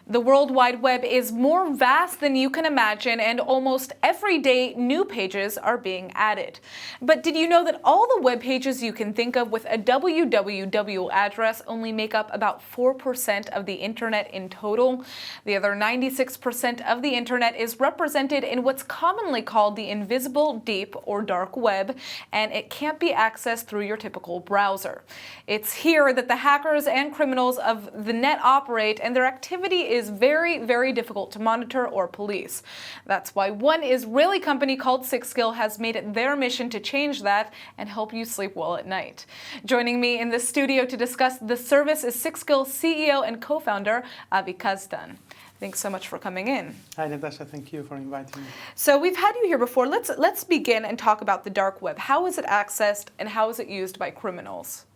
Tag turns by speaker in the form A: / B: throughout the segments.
A: The World Wide Web is more vast than you can imagine, and almost every day new pages are being added. But did you know that all the web pages you can think of with a www address only make up about 4% of the internet in total? The other 96% of the internet is represented in what's commonly called the invisible, deep, or dark web, and it can't be accessed through your typical browser. It's here that the hackers and criminals of the net operate, and their activity is very, very difficult to monitor or police. That's why one Israeli company called SIXGILL has made it their mission to change that and help you sleep well at night. Joining me in the studio to discuss the service is SIXGILL CEO and Co-Founder Avi Kasztan. Thanks so much for coming in.
B: Hi, Natasha. Thank you for inviting me.
A: So we've had you here before. Let's begin and talk about the dark web. How is it accessed and how is it used by criminals?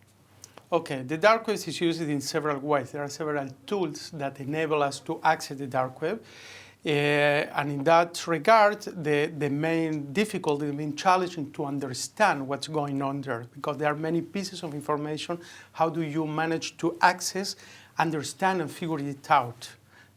B: Okay, the dark web is used in several ways. There are several tools that enable us to access the dark web. And in that regard, the main difficulty, the main challenge is to understand what's going on there, because there are many pieces of information. How do you manage to access, understand, and figure it out?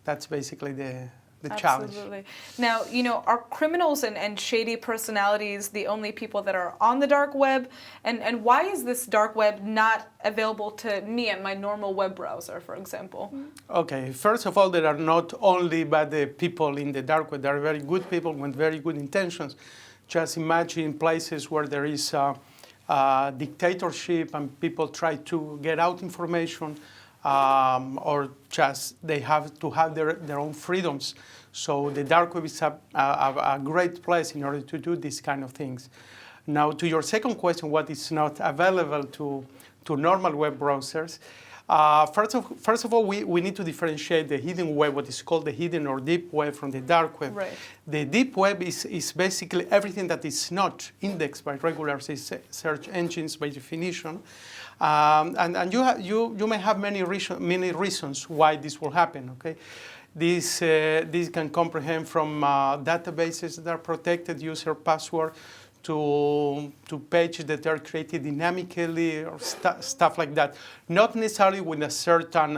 B: That's basically the challenge.
A: Absolutely. Now, are criminals and shady personalities the only people that are on the dark web? And why is this dark web not available to me and my normal web browser, for example?
B: Okay, first of all, there are not only bad people in the dark web. There are very good people with very good intentions. Just imagine places where there is a dictatorship and people try to get out information. Or just they have to have their own freedoms. So the dark web is a great place in order to do these kind of things. Now, to your second question, what is not available to normal web browsers? First of all, we need to differentiate the hidden web, what is called the hidden or deep web, from the dark web.
A: Right.
B: The deep web is basically everything that is not indexed by regular search engines by definition. And you may have many reasons why this will happen. Okay, this can comprehend from databases that are protected, user password, to pages that are created dynamically or stuff like that. Not necessarily with a certain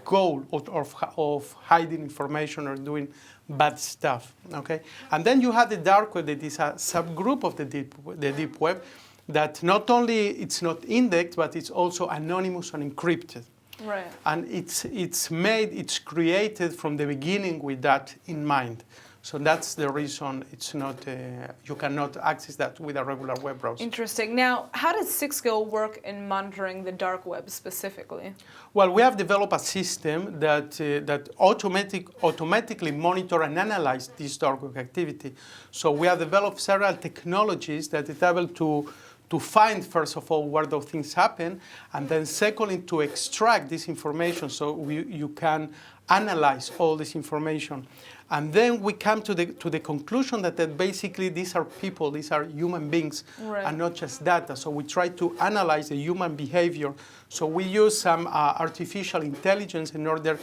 B: goal of hiding information or doing bad stuff. Okay, and then you have the dark web, that is a subgroup of the deep web, that not only it's not indexed, but it's also anonymous and encrypted.
A: Right.
B: And it's created from the beginning with that in mind. So that's the reason it's not, you cannot access that with a regular web browser.
A: Interesting. Now, how does SIXGILL work in monitoring the dark web specifically?
B: Well, we have developed a system that automatically monitor and analyze this dark web activity. So we have developed several technologies that is able to find, first of all, where those things happen, and then secondly, to extract this information so you can analyze all this information. And then we come to the conclusion that basically these are people, these are human beings,
A: right,
B: and not just data. So we try to analyze the human behavior. So we use some artificial intelligence in order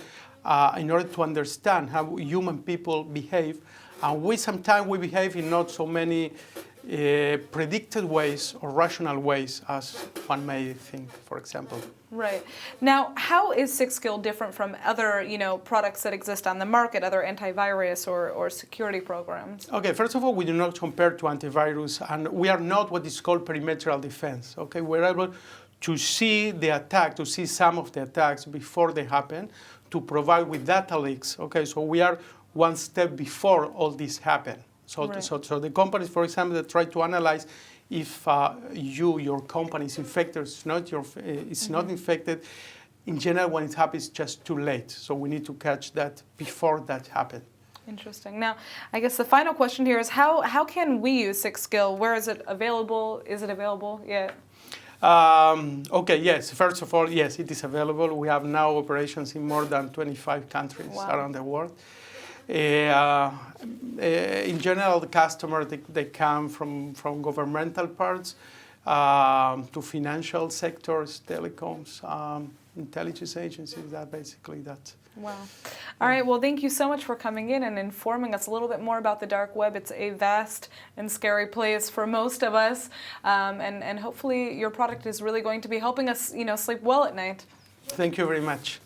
B: to understand how human people behave. And sometimes we behave in not so many predicted ways or rational ways as one may think, for example.
A: Right. Now, how is SIXGILL different from other, products that exist on the market, other antivirus or security programs?
B: Okay, first of all, we do not compare to antivirus, and we are not what is called perimeter defense. Okay, we're able to see the attack, to see some of the attacks before they happen, to provide with data leaks. Okay, so we are one step before all this happen. So,
A: right,
B: so the companies, for example, that try to analyze if your company is infected, it's not infected. In general, when it happens, it's just too late. So we need to catch that before that happens.
A: Interesting. Now, I guess the final question here is how can we use SIXGILL? Where is it available? Is it available yet?
B: Okay, yes. First of all, yes, it is available. We have now operations in more than 25 countries around the world. In general, the customers, they come from governmental parts to financial sectors, telecoms, intelligence agencies, basically that.
A: Wow. All right, well, thank you so much for coming in and informing us a little bit more about the dark web. It's a vast and scary place for most of us, and hopefully your product is really going to be helping us, sleep well at night.
B: Thank you very much.